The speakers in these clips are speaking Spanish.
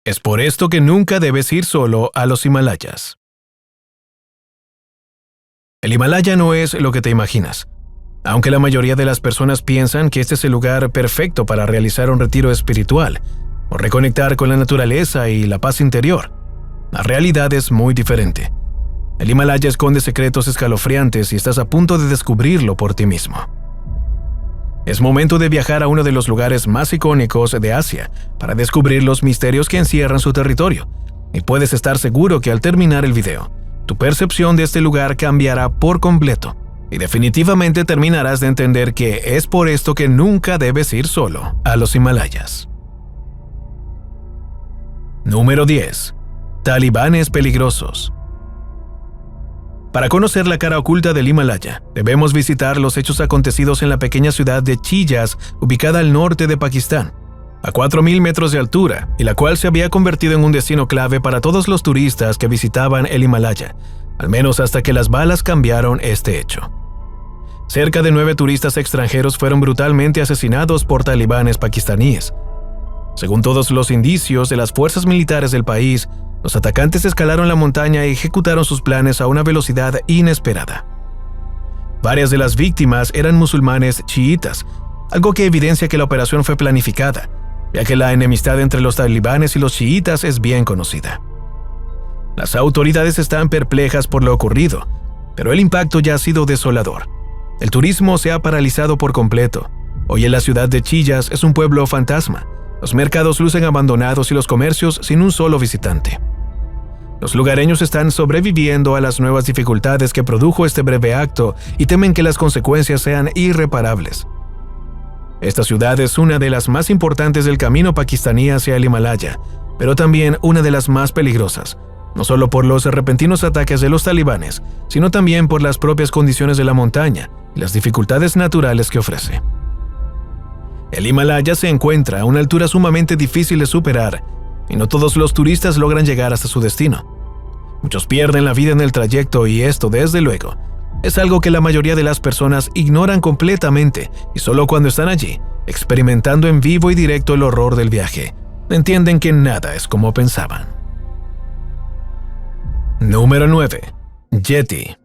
Es por esto que nunca debes ir solo a los Himalayas. El Himalaya no es lo que te imaginas. Aunque la mayoría de las personas piensan que este es el lugar perfecto para realizar un retiro espiritual o reconectar con la naturaleza y la paz interior, la realidad es muy diferente. El Himalaya esconde secretos escalofriantes y estás a punto de descubrirlo por ti mismo. Es momento de viajar a uno de los lugares más icónicos de Asia para descubrir los misterios que encierran su territorio, y puedes estar seguro que al terminar el video, tu percepción de este lugar cambiará por completo, y definitivamente terminarás de entender que es por esto que nunca debes ir solo a los Himalayas. Número 10. Talibanes peligrosos. Para conocer la cara oculta del Himalaya, debemos visitar los hechos acontecidos en la pequeña ciudad de Chillas, ubicada al norte de Pakistán, a 4.000 metros de altura, y la cual se había convertido en un destino clave para todos los turistas que visitaban el Himalaya, al menos hasta que las balas cambiaron este hecho. Cerca de 9 turistas extranjeros fueron brutalmente asesinados por talibanes pakistaníes. Según todos los indicios de las fuerzas militares del país, los atacantes escalaron la montaña y ejecutaron sus planes a una velocidad inesperada. Varias de las víctimas eran musulmanes chiitas, algo que evidencia que la operación fue planificada, ya que la enemistad entre los talibanes y los chiitas es bien conocida. Las autoridades están perplejas por lo ocurrido, pero el impacto ya ha sido desolador. El turismo se ha paralizado por completo. Hoy en la ciudad de Chillas es un pueblo fantasma. Los mercados lucen abandonados y los comercios sin un solo visitante. Los lugareños están sobreviviendo a las nuevas dificultades que produjo este breve acto y temen que las consecuencias sean irreparables. Esta ciudad es una de las más importantes del camino pakistaní hacia el Himalaya, pero también una de las más peligrosas, no solo por los repentinos ataques de los talibanes, sino también por las propias condiciones de la montaña y las dificultades naturales que ofrece. El Himalaya se encuentra a una altura sumamente difícil de superar, y no todos los turistas logran llegar hasta su destino. Muchos pierden la vida en el trayecto y esto, desde luego, es algo que la mayoría de las personas ignoran completamente y solo cuando están allí, experimentando en vivo y directo el horror del viaje, entienden que nada es como pensaban. Número 9. Yeti.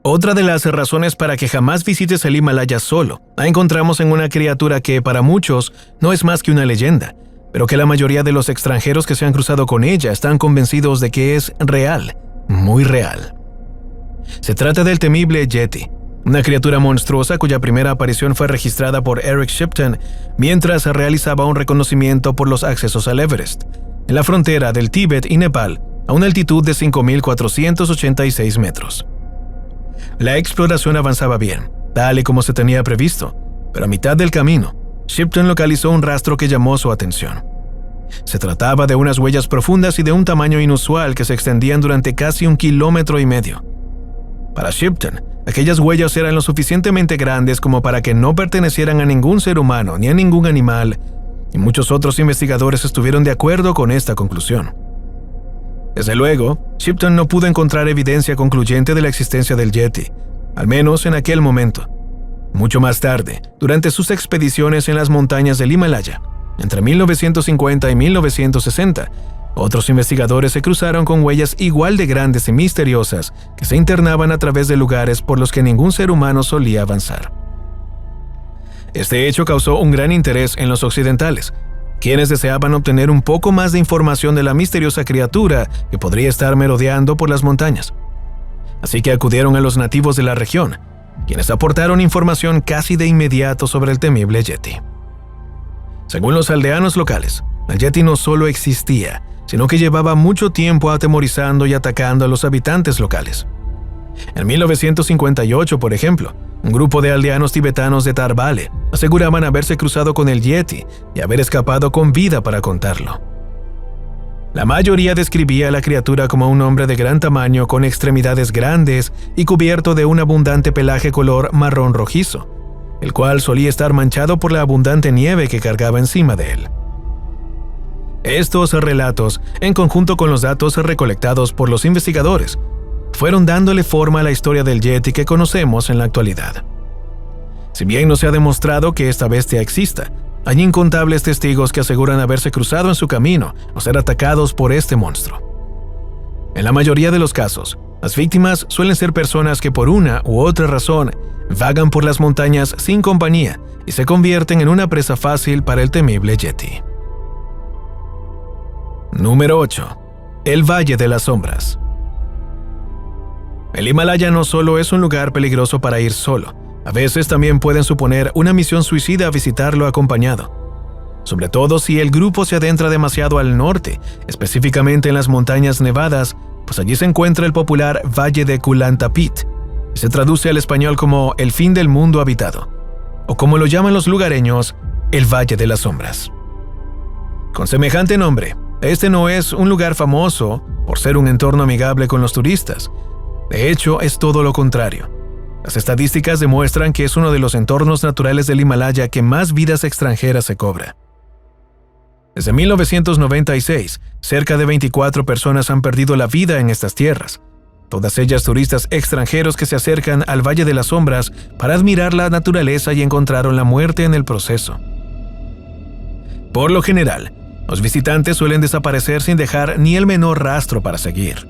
Otra de las razones para que jamás visites el Himalaya solo la encontramos en una criatura que para muchos no es más que una leyenda, pero que la mayoría de los extranjeros que se han cruzado con ella están convencidos de que es real, muy real. Se trata del temible Yeti, una criatura monstruosa cuya primera aparición fue registrada por Eric Shipton mientras realizaba un reconocimiento por los accesos al Everest, en la frontera del Tíbet y Nepal, a una altitud de 5.486 metros. La exploración avanzaba bien, tal y como se tenía previsto, pero a mitad del camino, Shipton localizó un rastro que llamó su atención. Se trataba de unas huellas profundas y de un tamaño inusual que se extendían durante casi 1,5 kilómetros. Para Shipton, aquellas huellas eran lo suficientemente grandes como para que no pertenecieran a ningún ser humano ni a ningún animal, y muchos otros investigadores estuvieron de acuerdo con esta conclusión. Desde luego, Shipton no pudo encontrar evidencia concluyente de la existencia del Yeti, al menos en aquel momento. Mucho más tarde, durante sus expediciones en las montañas del Himalaya, entre 1950 y 1960, otros investigadores se cruzaron con huellas igual de grandes y misteriosas que se internaban a través de lugares por los que ningún ser humano solía avanzar. Este hecho causó un gran interés en los occidentales, quienes deseaban obtener un poco más de información de la misteriosa criatura que podría estar merodeando por las montañas. Así que acudieron a los nativos de la región, quienes aportaron información casi de inmediato sobre el temible Yeti. Según los aldeanos locales, el Yeti no solo existía, sino que llevaba mucho tiempo atemorizando y atacando a los habitantes locales. En 1958, por ejemplo, un grupo de aldeanos tibetanos de Tarbale aseguraban haberse cruzado con el Yeti y haber escapado con vida para contarlo. La mayoría describía a la criatura como un hombre de gran tamaño con extremidades grandes y cubierto de un abundante pelaje color marrón rojizo, el cual solía estar manchado por la abundante nieve que cargaba encima de él. Estos relatos, en conjunto con los datos recolectados por los investigadores, fueron dándole forma a la historia del Yeti que conocemos en la actualidad. Si bien no se ha demostrado que esta bestia exista, Hay incontables testigos que aseguran haberse cruzado en su camino o ser atacados por este monstruo. En la mayoría de los casos, las víctimas suelen ser personas que por una u otra razón vagan por las montañas sin compañía y se convierten en una presa fácil para el temible Yeti. Número 8. El Valle de las Sombras. El Himalaya no solo es un lugar peligroso para ir solo, a veces también pueden suponer una misión suicida visitarlo acompañado. Sobre todo si el grupo se adentra demasiado al norte, específicamente en las montañas nevadas, pues allí se encuentra el popular Valle de Kulantapit, que se traduce al español como el fin del mundo habitado, o como lo llaman los lugareños, el Valle de las Sombras. Con semejante nombre, este no es un lugar famoso por ser un entorno amigable con los turistas. De hecho, es todo lo contrario. Las estadísticas demuestran que es uno de los entornos naturales del Himalaya que más vidas extranjeras se cobra. Desde 1996, cerca de 24 personas han perdido la vida en estas tierras, todas ellas turistas extranjeros que se acercan al Valle de las Sombras para admirar la naturaleza y encontraron la muerte en el proceso. Por lo general, los visitantes suelen desaparecer sin dejar ni el menor rastro para seguir.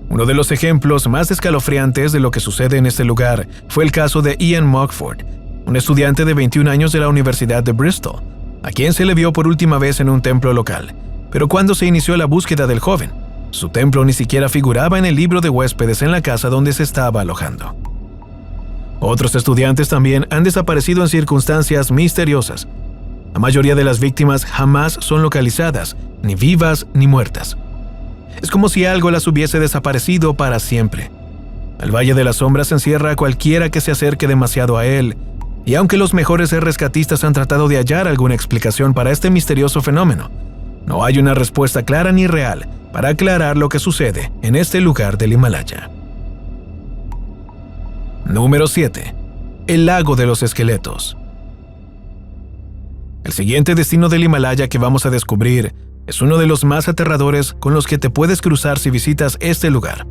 Uno de los ejemplos más escalofriantes de lo que sucede en este lugar fue el caso de Ian Mockford, un estudiante de 21 años de la Universidad de Bristol, a quien se le vio por última vez en un templo local, pero cuando se inició la búsqueda del joven, su templo ni siquiera figuraba en el libro de huéspedes en la casa donde se estaba alojando. Otros estudiantes también han desaparecido en circunstancias misteriosas. La mayoría de las víctimas jamás son localizadas, ni vivas ni muertas. Es como si algo las hubiese desaparecido para siempre. El Valle de las Sombras encierra a cualquiera que se acerque demasiado a él, y aunque los mejores rescatistas han tratado de hallar alguna explicación para este misterioso fenómeno, no hay una respuesta clara ni real para aclarar lo que sucede en este lugar del Himalaya. Número 7. El Lago de los Esqueletos. El siguiente destino del Himalaya que vamos a descubrir es uno de los más aterradores con los que te puedes cruzar si visitas este lugar.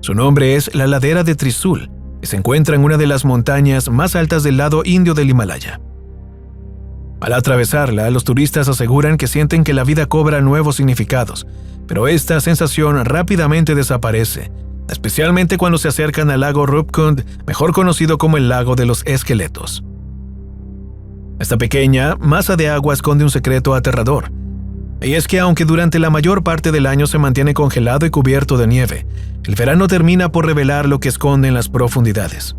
Su nombre es la ladera de Trisul, que se encuentra en una de las montañas más altas del lado indio del Himalaya. Al atravesarla, los turistas aseguran que sienten que la vida cobra nuevos significados, pero esta sensación rápidamente desaparece, especialmente cuando se acercan al lago Rupkund, mejor conocido como el Lago de los Esqueletos. Esta pequeña masa de agua esconde un secreto aterrador, y es que aunque durante la mayor parte del año se mantiene congelado y cubierto de nieve, el verano termina por revelar lo que esconde en las profundidades.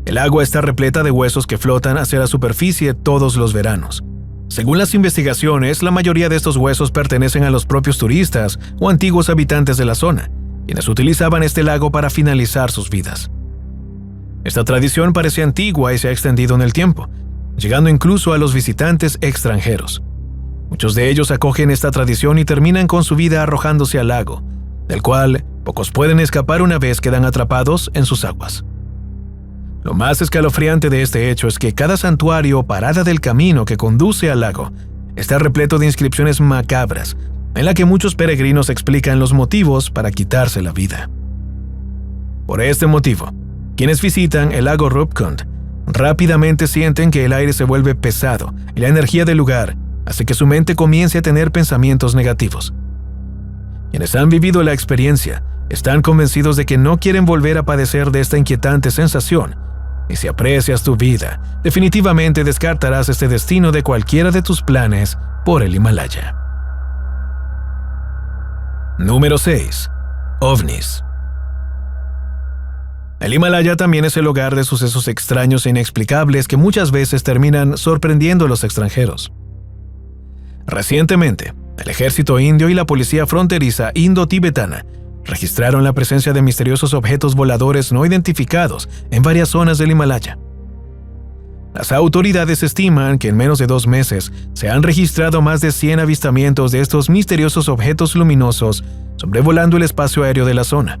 El agua está repleta de huesos que flotan hacia la superficie todos los veranos. Según las investigaciones, la mayoría de estos huesos pertenecen a los propios turistas o antiguos habitantes de la zona, quienes utilizaban este lago para finalizar sus vidas. Esta tradición parece antigua y se ha extendido en el tiempo, llegando incluso a los visitantes extranjeros. Muchos de ellos acogen esta tradición y terminan con su vida arrojándose al lago, del cual pocos pueden escapar una vez quedan atrapados en sus aguas. Lo más escalofriante de este hecho es que cada santuario o parada del camino que conduce al lago está repleto de inscripciones macabras, en la que muchos peregrinos explican los motivos para quitarse la vida. Por este motivo, quienes visitan el lago Rupkund rápidamente sienten que el aire se vuelve pesado y la energía del lugar hace que su mente comience a tener pensamientos negativos. Quienes han vivido la experiencia están convencidos de que no quieren volver a padecer de esta inquietante sensación, y si aprecias tu vida, definitivamente descartarás este destino de cualquiera de tus planes por el Himalaya. Número 6. OVNIs. El Himalaya también es el hogar de sucesos extraños e inexplicables que muchas veces terminan sorprendiendo a los extranjeros. Recientemente, el ejército indio y la policía fronteriza indo-tibetana registraron la presencia de misteriosos objetos voladores no identificados en varias zonas del Himalaya. Las autoridades estiman que en menos de 2 meses se han registrado más de 100 avistamientos de estos misteriosos objetos luminosos sobrevolando el espacio aéreo de la zona.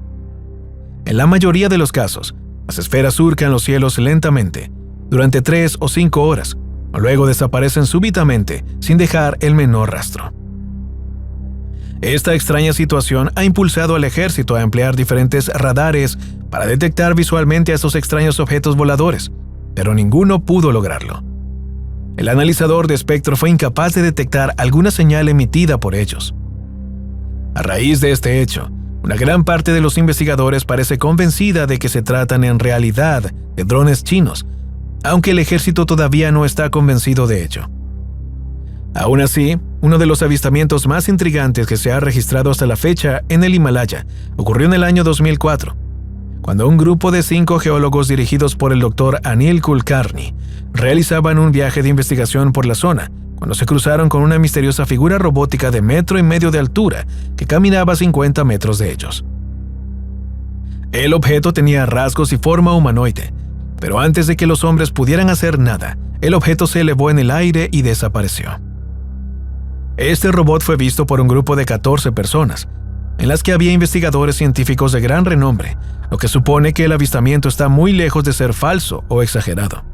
En la mayoría de los casos, las esferas surcan los cielos lentamente, durante 3 o 5 horas, luego desaparecen súbitamente sin dejar el menor rastro. Esta extraña situación ha impulsado al ejército a emplear diferentes radares para detectar visualmente a estos extraños objetos voladores, pero ninguno pudo lograrlo. el analizador de espectro fue incapaz de detectar alguna señal emitida por ellos. A raíz de este hecho, una gran parte de los investigadores parece convencida de que se tratan en realidad de drones chinos, aunque el ejército todavía no está convencido de ello. Aún así, uno de los avistamientos más intrigantes que se ha registrado hasta la fecha en el Himalaya ocurrió en el año 2004, cuando un grupo de 5 geólogos dirigidos por el Dr. Anil Kulkarni realizaban un viaje de investigación por la zona, cuando se cruzaron con una misteriosa figura robótica de 1,5 metros de altura que caminaba a 50 metros de ellos. El objeto tenía rasgos y forma humanoide, pero antes de que los hombres pudieran hacer nada, el objeto se elevó en el aire y desapareció. Este robot fue visto por un grupo de 14 personas, en las que había investigadores científicos de gran renombre, lo que supone que el avistamiento está muy lejos de ser falso o exagerado.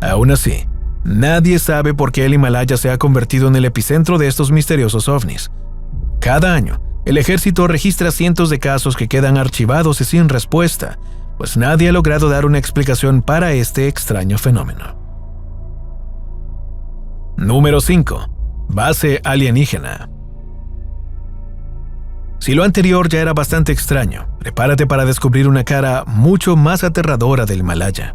Aún así, nadie sabe por qué el Himalaya se ha convertido en el epicentro de estos misteriosos ovnis. Cada año, el ejército registra cientos de casos que quedan archivados y sin respuesta, pues nadie ha logrado dar una explicación para este extraño fenómeno. Número 5. Base alienígena. Si lo anterior ya era bastante extraño, prepárate para descubrir una cara mucho más aterradora del Himalaya.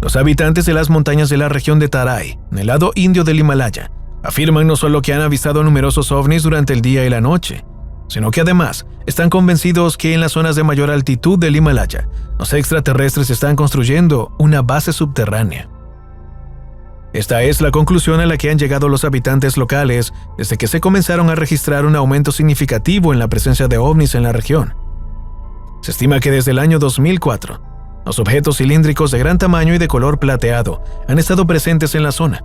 Los habitantes de las montañas de la región de Tarai, en el lado indio del Himalaya, afirman no solo que han avistado numerosos ovnis durante el día y la noche, sino que además están convencidos que en las zonas de mayor altitud del Himalaya, los extraterrestres están construyendo una base subterránea. Esta es la conclusión a la que han llegado los habitantes locales desde que se comenzaron a registrar un aumento significativo en la presencia de ovnis en la región. Se estima que desde el año 2004, los objetos cilíndricos de gran tamaño y de color plateado han estado presentes en la zona.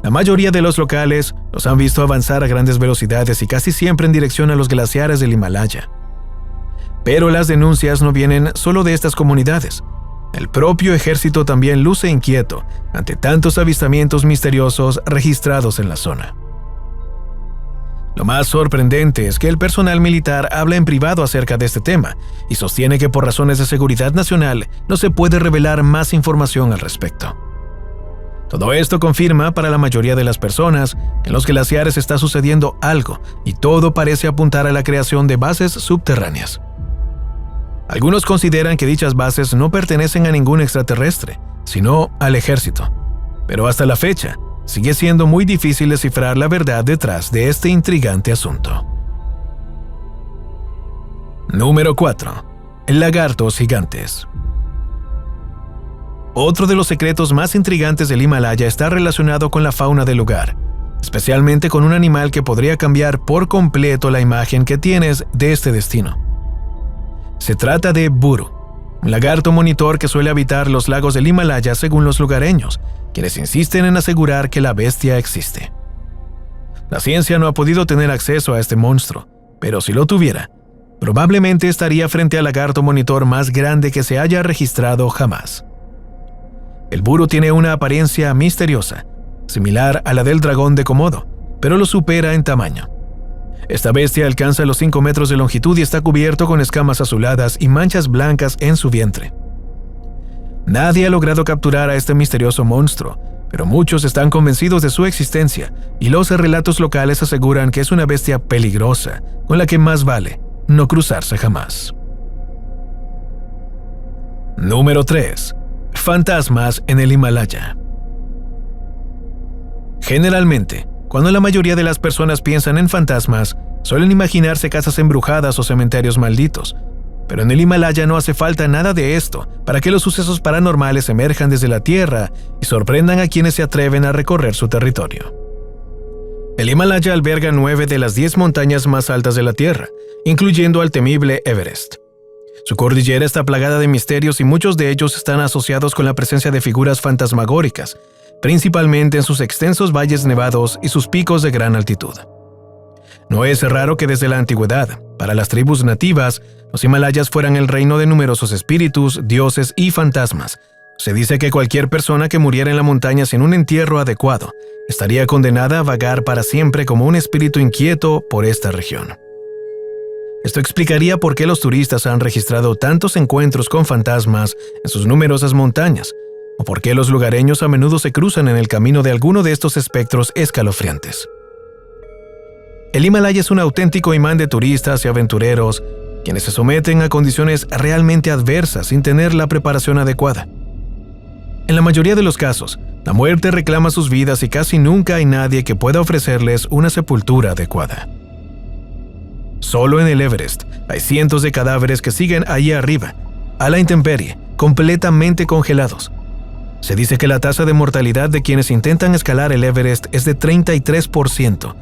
La mayoría de los locales los han visto avanzar a grandes velocidades y casi siempre en dirección a los glaciares del Himalaya. Pero las denuncias no vienen solo de estas comunidades. El propio ejército también luce inquieto ante tantos avistamientos misteriosos registrados en la zona. Lo más sorprendente es que el personal militar habla en privado acerca de este tema y sostiene que por razones de seguridad nacional no se puede revelar más información al respecto. Todo esto confirma para la mayoría de las personas que en los glaciares está sucediendo algo y todo parece apuntar a la creación de bases subterráneas. Algunos consideran que dichas bases no pertenecen a ningún extraterrestre, sino al ejército. Pero hasta la fecha, sigue siendo muy difícil descifrar la verdad detrás de este intrigante asunto. Número 4. Lagartos gigantes. Otro de los secretos más intrigantes del Himalaya está relacionado con la fauna del lugar, especialmente con un animal que podría cambiar por completo la imagen que tienes de este destino. Se trata de Buru, un lagarto monitor que suele habitar los lagos del Himalaya según los lugareños, quienes insisten en asegurar que la bestia existe. La ciencia no ha podido tener acceso a este monstruo, pero si lo tuviera, probablemente estaría frente al lagarto monitor más grande que se haya registrado jamás. El Buru tiene una apariencia misteriosa, similar a la del dragón de Komodo, pero lo supera en tamaño. Esta bestia alcanza los 5 metros de longitud y está cubierto con escamas azuladas y manchas blancas en su vientre. Nadie ha logrado capturar a este misterioso monstruo, pero muchos están convencidos de su existencia y los relatos locales aseguran que es una bestia peligrosa, con la que más vale no cruzarse jamás. Número 3. Fantasmas en el Himalaya. Generalmente, cuando la mayoría de las personas piensan en fantasmas, suelen imaginarse casas embrujadas o cementerios malditos. Pero en el Himalaya no hace falta nada de esto para que los sucesos paranormales emerjan desde la tierra y sorprendan a quienes se atreven a recorrer su territorio. El Himalaya alberga 9 de las 10 montañas más altas de la Tierra, incluyendo al temible Everest. Su cordillera está plagada de misterios y muchos de ellos están asociados con la presencia de figuras fantasmagóricas, principalmente en sus extensos valles nevados y sus picos de gran altitud. No es raro que desde la antigüedad, para las tribus nativas, los Himalayas fueran el reino de numerosos espíritus, dioses y fantasmas. Se dice que cualquier persona que muriera en la montaña sin un entierro adecuado estaría condenada a vagar para siempre como un espíritu inquieto por esta región. Esto explicaría por qué los turistas han registrado tantos encuentros con fantasmas en sus numerosas montañas, o por qué los lugareños a menudo se cruzan en el camino de alguno de estos espectros escalofriantes. El Himalaya es un auténtico imán de turistas y aventureros, quienes se someten a condiciones realmente adversas sin tener la preparación adecuada. En la mayoría de los casos, la muerte reclama sus vidas y casi nunca hay nadie que pueda ofrecerles una sepultura adecuada. Solo en el Everest hay cientos de cadáveres que siguen allí arriba, a la intemperie, completamente congelados. Se dice que la tasa de mortalidad de quienes intentan escalar el Everest es de 33%,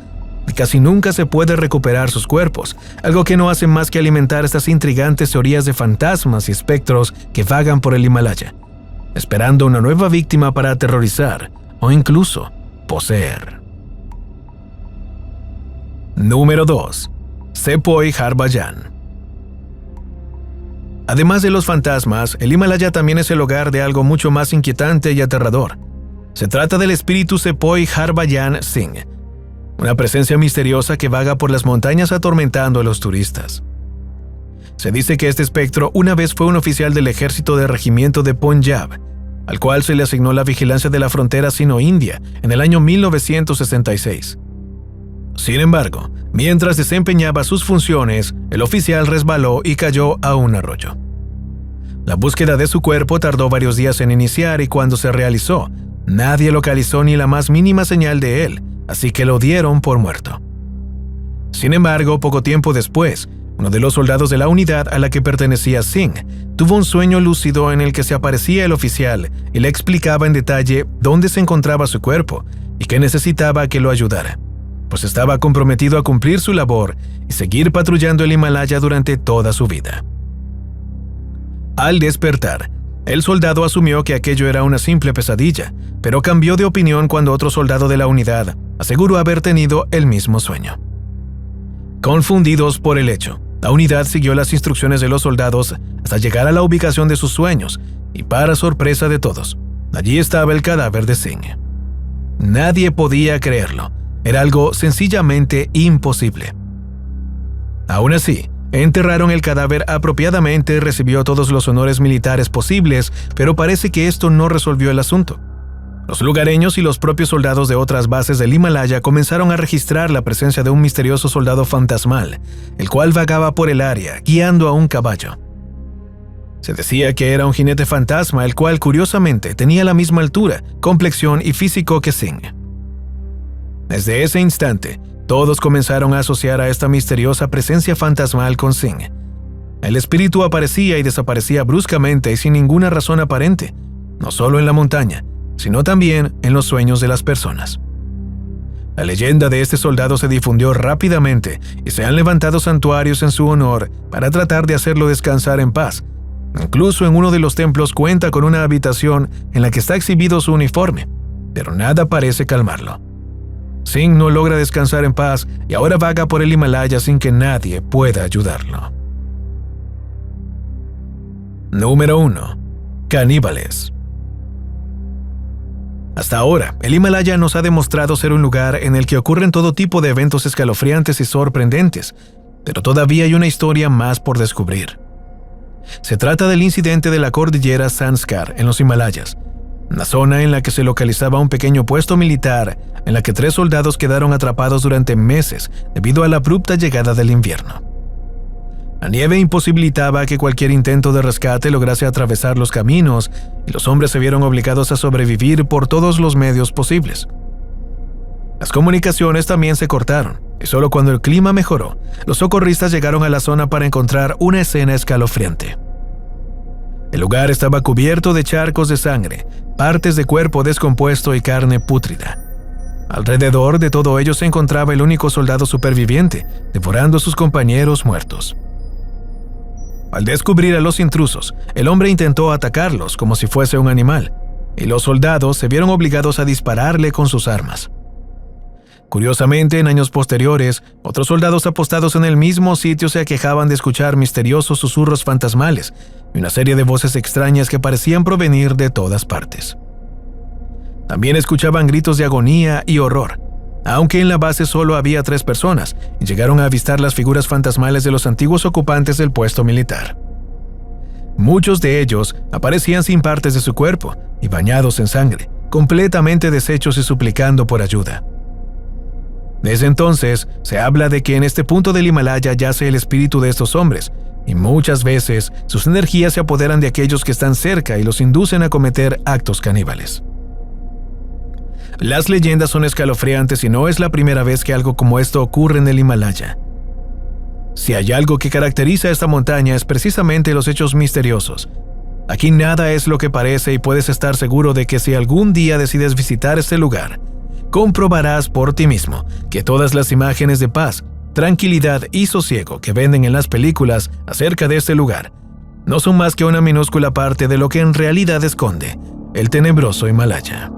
y casi nunca se puede recuperar sus cuerpos, algo que no hace más que alimentar estas intrigantes teorías de fantasmas y espectros que vagan por el Himalaya, esperando una nueva víctima para aterrorizar o incluso poseer. Número 2. Sepoy Harbayan. Además de los fantasmas, el Himalaya también es el hogar de algo mucho más inquietante y aterrador. Se trata del espíritu Sepoy Harbayan Singh, una presencia misteriosa que vaga por las montañas atormentando a los turistas. Se dice que este espectro una vez fue un oficial del ejército del regimiento de Punjab, al cual se le asignó la vigilancia de la frontera sino-india en el año 1966. Sin embargo, mientras desempeñaba sus funciones, el oficial resbaló y cayó a un arroyo. La búsqueda de su cuerpo tardó varios días en iniciar y cuando se realizó, nadie localizó ni la más mínima señal de él, así que lo dieron por muerto. Sin embargo, poco tiempo después, uno de los soldados de la unidad a la que pertenecía Singh tuvo un sueño lúcido en el que se aparecía el oficial y le explicaba en detalle dónde se encontraba su cuerpo y que necesitaba que lo ayudara, pues estaba comprometido a cumplir su labor y seguir patrullando el Himalaya durante toda su vida. Al despertar, el soldado asumió que aquello era una simple pesadilla, pero cambió de opinión cuando otro soldado de la unidad aseguró haber tenido el mismo sueño. Confundidos por el hecho, la unidad siguió las instrucciones de los soldados hasta llegar a la ubicación de sus sueños y, para sorpresa de todos, allí estaba el cadáver de Singh. Nadie podía creerlo. Era algo sencillamente imposible. Aún así, enterraron el cadáver apropiadamente, recibió todos los honores militares posibles, pero parece que esto no resolvió el asunto. Los lugareños y los propios soldados de otras bases del Himalaya comenzaron a registrar la presencia de un misterioso soldado fantasmal, el cual vagaba por el área, guiando a un caballo. Se decía que era un jinete fantasma, el cual curiosamente tenía la misma altura, complexión y físico que Singh. Desde ese instante, todos comenzaron a asociar a esta misteriosa presencia fantasmal con Singh. El espíritu aparecía y desaparecía bruscamente y sin ninguna razón aparente, no solo en la montaña, sino también en los sueños de las personas. La leyenda de este soldado se difundió rápidamente y se han levantado santuarios en su honor para tratar de hacerlo descansar en paz. Incluso en uno de los templos cuenta con una habitación en la que está exhibido su uniforme, pero nada parece calmarlo. Singh no logra descansar en paz y ahora vaga por el Himalaya sin que nadie pueda ayudarlo. Número 1. Caníbales. Hasta ahora, el Himalaya nos ha demostrado ser un lugar en el que ocurren todo tipo de eventos escalofriantes y sorprendentes, pero todavía hay una historia más por descubrir. Se trata del incidente de la cordillera Zanskar en los Himalayas, una zona en la que se localizaba un pequeño puesto militar en la que 3 soldados quedaron atrapados durante meses debido a la abrupta llegada del invierno. La nieve imposibilitaba que cualquier intento de rescate lograse atravesar los caminos y los hombres se vieron obligados a sobrevivir por todos los medios posibles. Las comunicaciones también se cortaron y solo cuando el clima mejoró, los socorristas llegaron a la zona para encontrar una escena escalofriante. El lugar estaba cubierto de charcos de sangre, partes de cuerpo descompuesto y carne pútrida. Alrededor de todo ello se encontraba el único soldado superviviente, devorando a sus compañeros muertos. Al descubrir a los intrusos, el hombre intentó atacarlos como si fuese un animal, y los soldados se vieron obligados a dispararle con sus armas. Curiosamente, en años posteriores, otros soldados apostados en el mismo sitio se aquejaban de escuchar misteriosos susurros fantasmales y una serie de voces extrañas que parecían provenir de todas partes. También escuchaban gritos de agonía y horror, aunque en la base solo había 3 personas y llegaron a avistar las figuras fantasmales de los antiguos ocupantes del puesto militar. Muchos de ellos aparecían sin partes de su cuerpo y bañados en sangre, completamente deshechos y suplicando por ayuda. Desde entonces, se habla de que en este punto del Himalaya yace el espíritu de estos hombres, y muchas veces sus energías se apoderan de aquellos que están cerca y los inducen a cometer actos caníbales. Las leyendas son escalofriantes y no es la primera vez que algo como esto ocurre en el Himalaya. Si hay algo que caracteriza a esta montaña es precisamente los hechos misteriosos. Aquí nada es lo que parece y puedes estar seguro de que si algún día decides visitar este lugar, comprobarás por ti mismo que todas las imágenes de paz, tranquilidad y sosiego que venden en las películas acerca de este lugar no son más que una minúscula parte de lo que en realidad esconde el tenebroso Himalaya.